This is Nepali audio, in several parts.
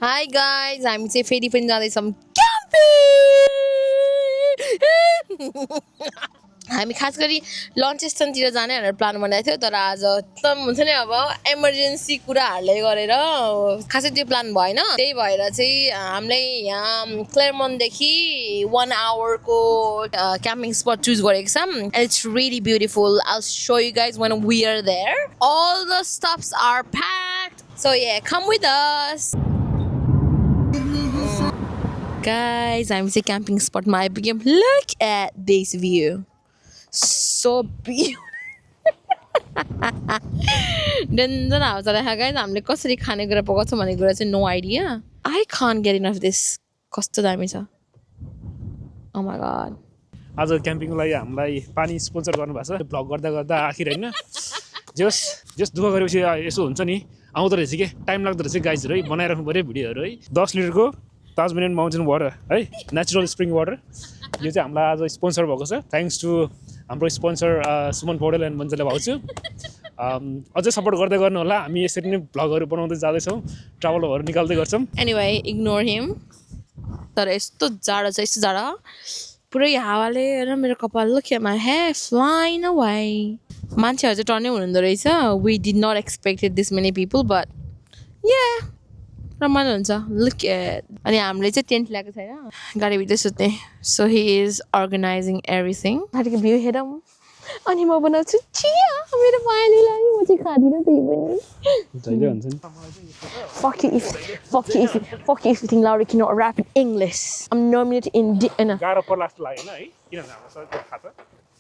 Hi guys, हामी चाहिँ फेरि पनि जाँदैछौँ क्याम्पिङ। हामी खास गरी लन्चेस्टनतिर जाने भनेर प्लान बनाएको थियो तर आज एकदम हुन्छ नि अब इमर्जेन्सी कुराहरूले गरेर खासै त्यो प्लान भएन। त्यही भएर चाहिँ हामीलाई यहाँ क्लेयरमोन्टदेखि 1 आवरको क्याम्पिङ स्पट चुज गरेको छौँ। It's really beautiful. I'll show you guys when we are there. All the stuffs are packed. So yeah, come with us. Guys, I'm at the camping spot. My begin. Look at this view. So beautiful. Then I was like, guys, I'm like, कसरी खाने कुरा पकाउँछ भन्ने कुरा चाहिँ no idea. I can't get enough of this. कस्तो दामी छ. Oh my god. आज क्याम्पिङको लागि हामीलाई पानी स्पोन्सर गर्नुभएको छ भ्लग गर्दा गर्दा आखिर हैन जस दुःख गरेपछि यसो हुन्छ नि आउँदो रहेछ के टाइम लाग्दो रहेछ गाइजहरु है बनाइराख्नु पर्यो भिडियोहरु है 10 लिटरको ताजमेनियन माउन्टेन वाटर है नेचुरल स्प्रिङ वाटर यो चाहिँ हामीलाई आज स्पोन्सर भएको छ थ्यांक्स टु हाम्रो स्पोन्सर सुमन पौडेल एन्ड मन्जला भाउजू अझै सपोर्ट गर्दै गर्नु होला हामी यसरी नै भ्लगहरु बनाउँदै जाँदै छौं ट्राभलहरु निकाल्दै गर्छौं Anyway, ignore him. तर यस्तो जाडो छ यस्तो जाडो पुरै हावाले र मेरो कपाल look at my hair flying away. मान्छेहरु चाहिँ टर्नै हुनुहुँदो रहेछ. We did not expected this many people but yeah. रमाइलो हुन्छ. Look at. अनि हामीले चाहिँ टेन्ट ल्याएको छैन. गाडीभित्र सुत्ने. So he is organizing everything. हाटको भ्यू हेरौँ. अनि म बनाउँछु चिया मेरो मायालीलाई म चाहिँ खादिन त्यही पनि. जहिले हुन्छ नि Fuck you if you think Laura cannot rap in English. I'm nominated in गाह्रो पर्ला जस्तो लाग्यो हैन है किन हाम्रो सबैको थाहा छ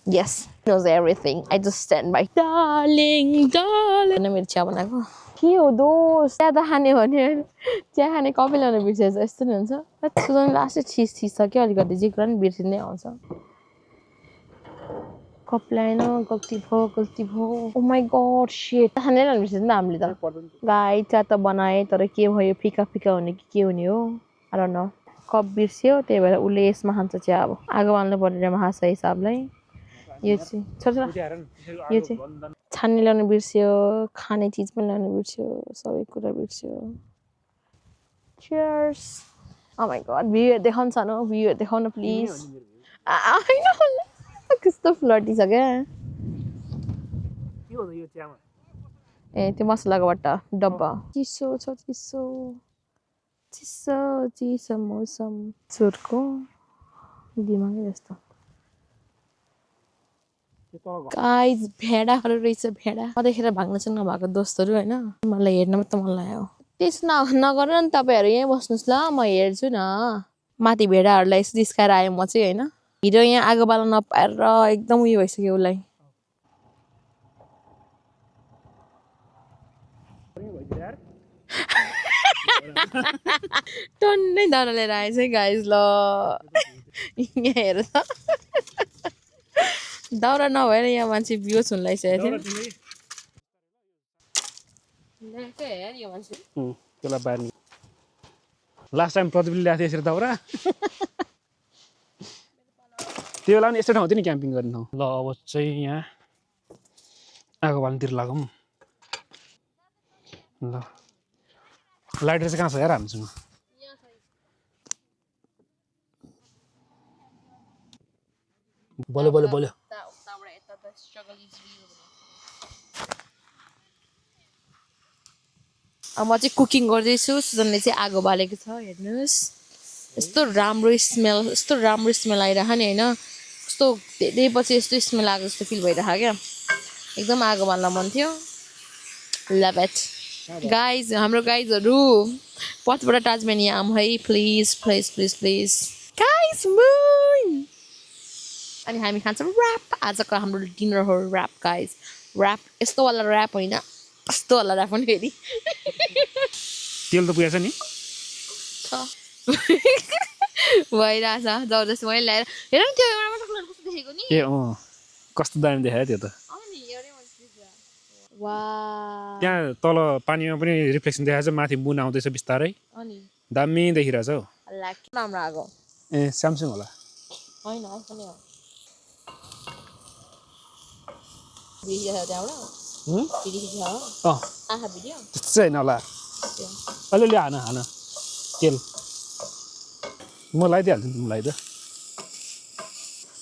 Yes, knows everything. I just stand by. Darling. अनि मेरो चिया बनाएको. के हो दोस्त चिया खाने भने चिया खाने कफी ल्याउन बिर्सेछ यस्तो नि हुन्छ सुझाउनु लास्ट छिस सक्यो अलिकति जे कुरा नि बिर्सिँदै आउँछ कप ल्याएन गल्ती भयो ओ माई गड शिट खानै ल्याउन बिर्सेछ नि त हामीले त गाई चिया त बनाए तर के भयो फिका हुने कि के हुने हो आई डोन्ट नो कप बिर्स्यो त्यही भएर उसले यसमा खान्छ चिया अब आगो बाल्नु पर्ने महाशय हिसाबलाई यो चाहिँ यो चाहिँ छान्ने ल्याउनु बिर्स्यो खाने चिज पनि ल्याउनु बिर्स्यो सबै कुरा बिर्स्यो cheers oh my god view देखाउन छ न भ्यू देखाउन प्लिज हैन कस्तो फ्लर्टी छ क्या के हो यो चियामा ए त्यो मसलाको बट्टा डब्बा चिसो छ चिसो मौसम चुरको दिमागै जस्तो गाइस भेडाहरु रहेछ भेडा देखेर भाग्न चाहिँ नभएको दोस्तहरु हैन मलाई हेर्न मात्र मन लाग्यो त्यस नगर नि तपाईहरु यही बस्नुस् ल म हेर्छु न माथि भेडाहरुलाई यसो दिस्काएर आए म चाहिँ हैन हिरो यहाँ आगो बाल्न नपाएर एकदम उयो भइसक्यो उलाई टन्नै दाउरा लिएर आएछ है गाइस ल यहाँ हेर त दाउरा नभएर यहाँ मान्छे बियोस हुन लागिसकेको थियो त्यसलाई बार्ने लास्ट टाइम प्रतिबल ल्याएको थियो यसरी दाउरा त्यो बेला पनि यस्तो ठाउँ थियो नि क्याम्पिङ गर्ने ठाउँ ल अब चाहिँ यहाँ आगो बाल्नुतिर लागौँ ल लाइटर चाहिँ कहाँ छ यार हामीसँग बोल्यो अब म चाहिँ कुकिङ गर्दैछु सुजनले चाहिँ आगो बालेको छ हेर्नुस् यस्तो राम्रो स्मेल आइरहेको नि हैन कस्तो धेरै पछि यस्तो स्मेल आएको जस्तो फिल भइरहेको क्या एकदम आगो बाल्न मन थियो लभ इट गाइज हाम्रो गाइजहरु पथबाट टाजमेनिया आम है प्लिज गाइज मुन अनि हामी खान्छौँ र्याप आजको हाम्रो डिनर हो र्याप गाइज र्याप यस्तो वाला र्याप होइन कस्तो वाला र्याप पनि फेरि तेल त पुगेछ नि भइरहेछ जबरजस्ती मैले ल्याएर हेर न त्यो एउटा मात्र कलर कस्तो देखेको नि ए कस्तो दामी देखायो त्यो त त्यहाँ तल पानीमा पनि रिफ्लेक्सन देखाएको छ माथि मुन आउँदैछ बिस्तारै अनि दामी देखिरहेछ हौ राम्रो आगो ए स्यामसङ होला हैन आइफोन हो भिडियो छ त्यहाँबाट भिडियो छ आहा भिडियो त्यस्तो चाहिँ होइन होला अलिअलि हान तेल म लगाइदिइहाल्छु नि तिमीलाई त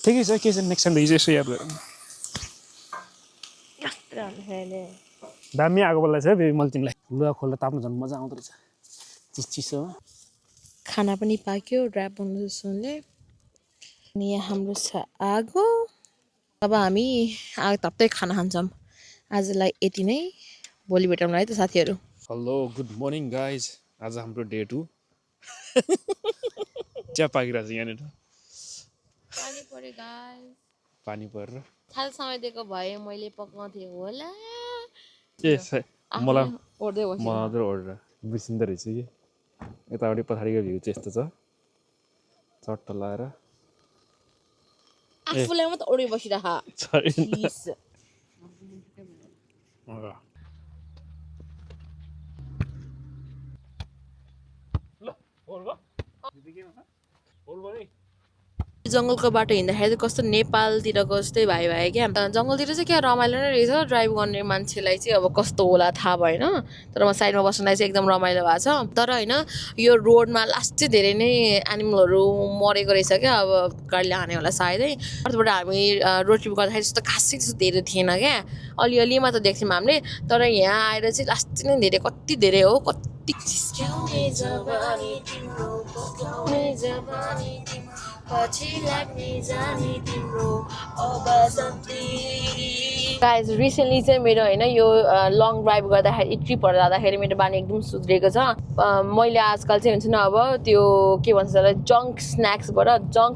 ठिकै छ के छ नेक्स्ट टाइम हिजो यसो याद गरेर दामी आगो बल्दा छ बेबी मैले तिमीलाई लुगा खोल्दा ताप्नु झन् मजा आउँदो रहेछ चिसो खाना पनि पाक्यो ड्राइभ गर्नु सुनले अनि यहाँ हाम्रो छ आगो अब हामी आगो ताप्दै खाना खान्छौँ आजलाई यति नै भोलि भेटौँला है त साथीहरू हेलो गुड मर्निङ गाइज आज हाम्रो डे 2 चिया पाकिरहेको छ यहाँनिर पानी पऱ्यो गाइस पानी परेर थाल समय दिएको भए मैले पकाउँथेँ होला ए मलाई ओर्दै बस्यो मदर ओरेर बिर्सिँदो रहेछ कि यतापट्टि पछाडिको भ्यू चाहिँ यस्तो छ चट्ट लाएर आफूलाई मात्र ओर्दै बसिरह जङ्गलको बाटो हिँड्दाखेरि चाहिँ कस्तो नेपालतिरको जस्तै भाइ क्या जङ्गलतिर चाहिँ क्या रमाइलो नै रहेछ ड्राइभ गर्ने मान्छेलाई चाहिँ अब कस्तो होला थाहा भएन तर म साइडमा बस्नलाई चाहिँ एकदम रमाइलो भएको छ तर होइन यो रोडमा लास्ट चाहिँ धेरै नै एनिमलहरू मरेको रहेछ क्या अब गाडीले हाने होला सायदै अर्थबाट हामी रोड ट्रिप गर्दाखेरि जस्तो खासै त्यस्तो धेरै थिएन क्या अलिअलि मात्र देख्थ्यौँ हामीले तर यहाँ आएर चाहिँ लास्ट नै धेरै कति धेरै हो कति गाइज रिसेन्टली चाहिँ मेरो होइन यो लङ ड्राइभ गर्दाखेरि ट्रिपहरू जाँदाखेरि मेरो बानी एकदम सुध्रिएको छ मैले आजकल चाहिँ हुन्छ नि अब त्यो के भन्छ त्यसलाई जङ्क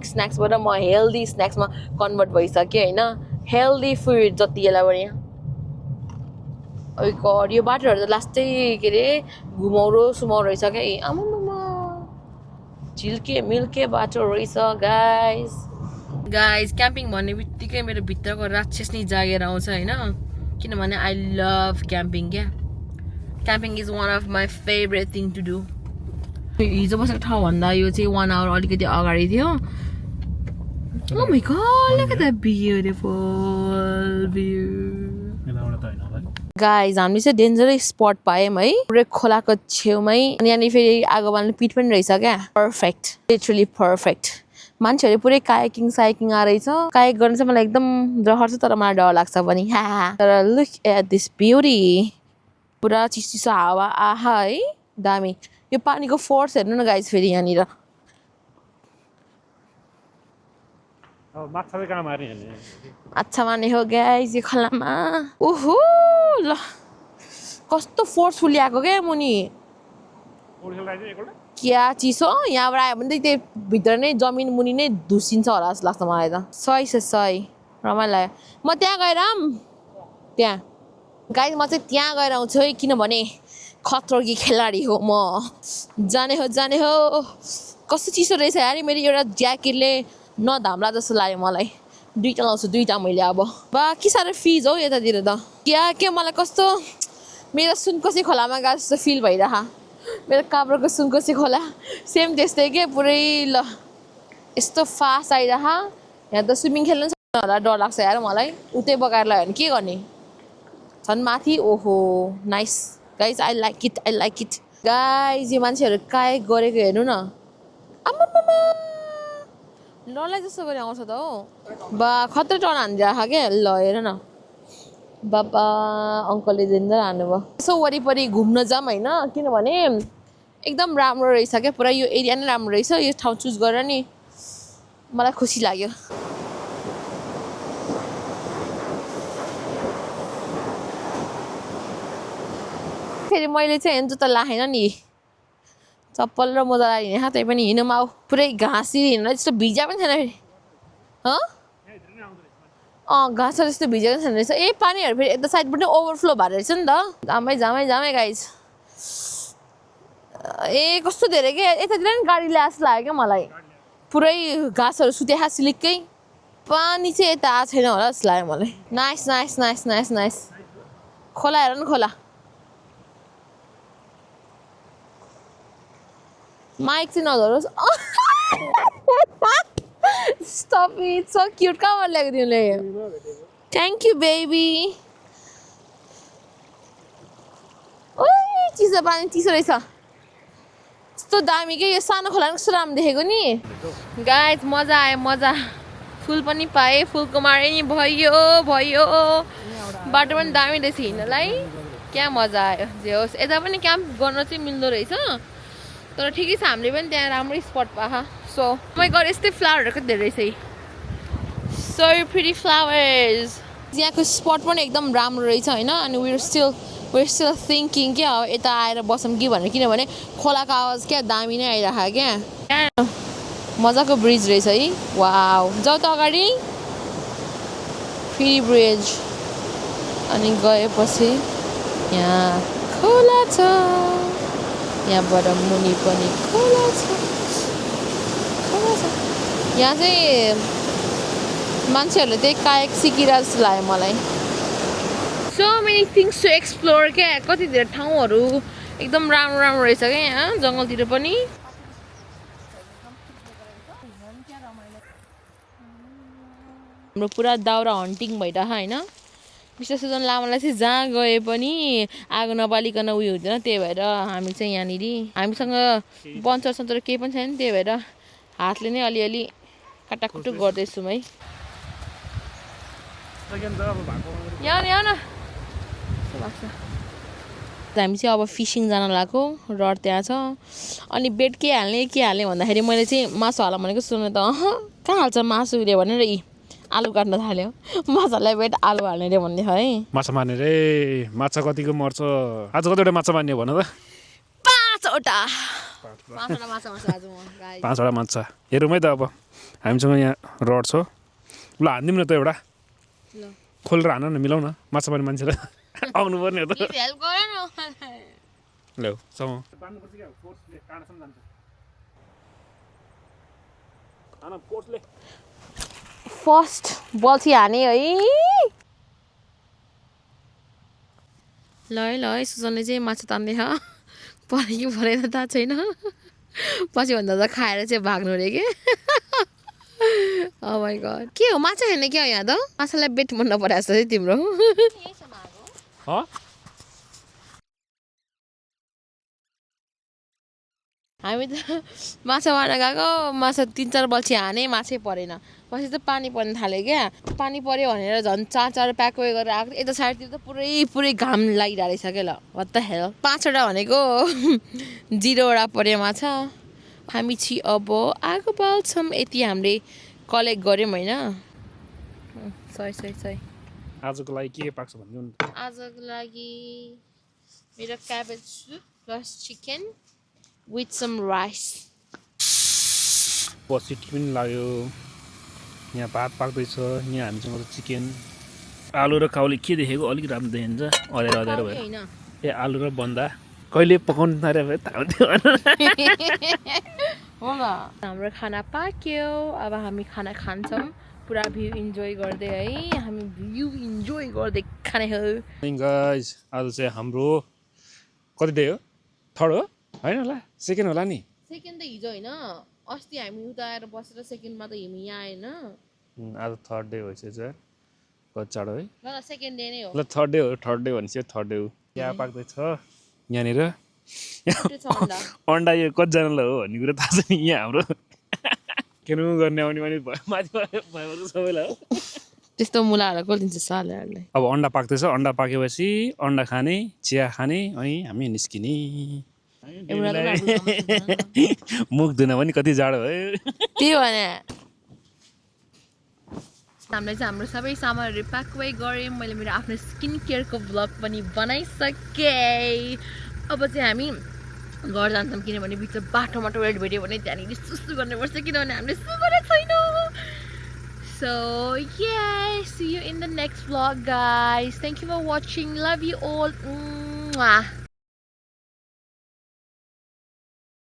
स्न्याक्सबाट म हेल्दी स्न्याक्समा कन्भर्ट भइसकेँ होइन हेल्दी फुड जति यसलाई पनि गड यो बाटोहरू त लास्टै के अरे घुमाउरो सुमाउरो रहेछ क्या आमामा झिल्के मिल्के बाटो रहेछ गाइज क्याम्पिङ भन्ने बित्तिकै मेरो भित्रको राक्षस नै जागेर आउँछ होइन किनभने आई लभ क्याम्पिङ क्या camping is one of my favourite thing to do हिजो बसेको ठाउँभन्दा यो चाहिँ 1 आवर अलिकति अगाडि थियो Oh my god, look at that beautiful view. Guys हामीले चाहिँ डेन्जरै स्पट पायौँ है पुरै खोलाको छेउमै अनि यहाँनिर फेरि आगो बाल्ने पिट पनि रहेछ क्या पर्फेक्ट लिटरली पर्फेक्ट मान्छेहरूले पुरै कायाकिङ आएछ कायक गर्न चाहिँ मलाई एकदम रहर छ तर मलाई डर लाग्छ पनि तर लुक एट दिस ब्युटी पुरा चिसो हावा आहा है दामी यो पानीको फोर्स हेर्नु न गाइज फेरि यहाँनिर माछा मार्ने हो गाइज यो खोलामा ओहो ल कस्तो फोर्सफुल्ली आएको क्या मुनि क्या चिसो यहाँबाट आयो भने चाहिँ त्यो भित्र नै जमिन मुनि नै धुसिन्छ होला जस्तो लाग्छ मलाई त सही रमाइलो लाग्यो म त्यहाँ गएर त्यहाँ गाइज म चाहिँ त्यहाँ गएर आउँछु है किनभने खतरो की खेलाडी हो म जाने हो कस्तो चिसो रहेछ यार मेरो एउटा ज्याकेटले नधाम्ला जस्तो लाग्यो मलाई दुईटा लाउँछु दुईटा मैले अब बा के साह्रो फिज हौ यतातिर त के मलाई कस्तो मेरो सुनकोसी खोलामा गएको जस्तो फिल भइरह मेरो काभ्रोको सुनकोसी खोला सेम त्यस्तै के पुरै ल यस्तो फास्ट आइरह यहाँ त स्विमिङ खेल्नु सक्दैन होला डर लाग्छ यार मलाई उतै बगाएर लाग्यो भने के गर्ने झन् माथि ओहो nice guys I like it guys यो मान्छेहरू कायक गरेको हेर्नु न आम्मामा डरलाई जस्तो गरी आउँछ त हो बा खतरा टर्न हानिरहेको क्या ल हेर न बाबा अङ्कलले डेन्जर हान्नुभयो यसो वरिपरि घुम्न जाऊँ होइन किनभने एकदम राम्रो रहेछ क्या पुरा यो एरिया नै राम्रो रहेछ यो ठाउँ चुज गरेर नि मलाई खुसी लाग्यो फेरि मैले चाहिँ जुत्ता लाएन नि चप्पल र मोजा लगाएर हिँडेँ त्यही पनि हिँड्नुमा आऊ पुरै घाँसी हिँड्न त्यस्तो भिजा पनि छैन फेरि घाँसहरू त्यस्तो भिजेको छैन रहेछ ए पानीहरू फेरि यता साइडबाट ओभरफ्लो भएर रहेछ नि त जामै गाइज ए कस्तो धेरै के यतातिर नि गाडी ल्याए जस्तो लाग्यो क्या मलाई पुरै घाँसहरू सुत्या सिलिक्कै पानी चाहिँ यता आएको छैन होला जस्तो लाग्यो मलाई नाइस खोला हेर न खोला माइक चाहिँ नधरोस् स्टप इट सो क्युट कहाँबाट ल्याएको तिमीले थ्याङ्क यू बेबी चिसो पानी चिसो रहेछ कस्तो दामी के यो सानो खोला कस्तो राम्रो देखेको नि गाइस मजा आयो मजा फुल पनि पाएँ फुलको मारे नि भयो बाटो पनि दामी रहेछ हिँड्नलाई क्या मजा आयो जे होस् यता पनि क्याम्प गर्न चाहिँ मिल्दो रहेछ तर ठिकै छ हामीले पनि त्यहाँ राम्रो स्पट पाहा सो माइ गड यस्तै फ्लावरहरू कति धेरै रहेछ सो प्रिटी फ्लावर्स यहाँको स्पट पनि एकदम राम्रो रहेछ होइन अनि we're still थिङ्किङ क्या अब यता आएर बसौँ कि भनेर किनभने खोलाको आवाज क्या दामी नै आइरहेको क्या मजाको ब्रिज रहेछ है वाउ जाऊ त अगाडि फेरि ब्रिज अनि गएपछि यहाँ खोला छ यहाँबाट मुनि पनि खोला छ यहाँ चाहिँ मान्छेहरूले त्यही कायक सिकिरहेको जस्तो लाग्यो मलाई so many things to explore क्या कति धेरै ठाउँहरू एकदम राम्रो राम्रो रहेछ क्या यहाँ जङ्गलतिर पनि हाम्रो पुरा दाउरा हन्टिङ भइरहेको होइन विशेष सुजन लामालाई चाहिँ जहाँ गए पनि आगो नबालिकन उयो हुँदैन त्यही भएर हामी चाहिँ यहाँनिर हामीसँग बन्चर सन्चर केही पनि छैन त्यही भएर हातले नै अलिअलि काटाकुटु गर्दैछौँ है यहाँ न हामी चाहिँ अब फिसिङ जान लागेको रड त्यहाँ छ अनि बेड के हाल्ने भन्दाखेरि मैले चाहिँ मासु हाल भनेको सुन्नु त कहाँ हाल्छ मासु रे भनेर आलु काट्न थाल्यो माछालाई बेड आलु हाल्ने रे भन्ने है माछा मार्ने रे माछा कतिको मर्छ आज कतिवटा माछा मार्ने भन त 5वटा माछा आज म 5वटा माछा हेरौँ है त अब हामीसँग यहाँ रड छ ल हान्दिउँ न त एउटा ल खोलेर हान न मिलाउन माछा मार्ने मान्छेलाई आउनु पर्ने हो त हेल्प गर न ल फर्स्ट बल्छी हाने है ल सुजनले चाहिँ माछा तान्दैछ पऱ्यो कि परेन थाहा छैन पछि भन्दा त खाएर चाहिँ भाग्नु रे के Oh my god के हो माछा खाने क्या हो यहाँ त माछालाई बेट मन नपरे जस्तो चाहिँ तिम्रो हामी त माछा मार्न गएको माछा 3-4 बल्छी हाने माछै परेन पछि त पानी पर्न थाल्यो क्या पानी पर्यो भनेर झन् 4 प्याक उयो गरेर आएको यता साइडतिर त पुरै घाम लागिरहेको रहेछ क्या ल what the hell 5वटा भनेको 0वटा पर्यो माछा हामी चाहिँ अब आगो बाल्छौँ यति हामीले कलेक्ट गऱ्यौँ होइन सही आजको लागि के पाक्छ भन्नु आजको लागि मेरो cabbage plus chicken with some rice पछि पनि लाग्यो यहाँ भात पाक्दैछ यहाँ हामीसँग चिकन आलु र काउली के देखेको अलिक राम्रो देखिन्छ अँध्यारो भयो ए आलु र बन्दा कहिले पकाउनु थाल्यो भने थाहा होला हाम्रो खाना पाक्यो अब हामी खाना खान्छौँ पुरा भ्यू इन्जोय गर्दै है हामी भ्यू इन्जोय गर्दै खाने हो गाइस आज चाहिँ हाम्रो कति डे हो 3rd हो होइन होला 2nd होला नि 2nd त हिजो होइन अस्ति हामी उता आएर बसेर 2ndमा त हामी यहाँ आएन आज 3rd डे भइसकेछ कति चाँडो है ल 2nd डे नै हो ल 3rd डे हो 3rd डे भनेपछि 3rd डे हो यहाँ पाक्दैछ यहाँनिर अन्डा यो कतिजनालाई हो भन्ने कुरो थाहा छ नि यहाँ हाम्रो किनौँ गर्ने आउने माथि भएको सबैलाई हो त्यस्तो मुलाहरू कसले दिन्छ सालहरूले अब अन्डा पाक्दैछ अन्डा पाकेपछि अन्डा खाने चिया खाने अनि हामी निस्किने मुख धुन पनि कति जाडो भयो त्यही भने हामीले चाहिँ हाम्रो सबै सामानहरू प्याक गऱ्यौँ मैले मेरो आफ्नो स्किन केयरको भ्लग पनि बनाइसकेँ अब चाहिँ हामी घर जान्छौँ किनभने बिच बाटोमा टोइलेट भेट्यो भने त्यहाँनिर सुसु गर्नुपर्छ किनभने हामीले सुसु गरेको छैनौँ So yeah, see you in the next vlog guys. Thank you for watching. Love you all. Mwah.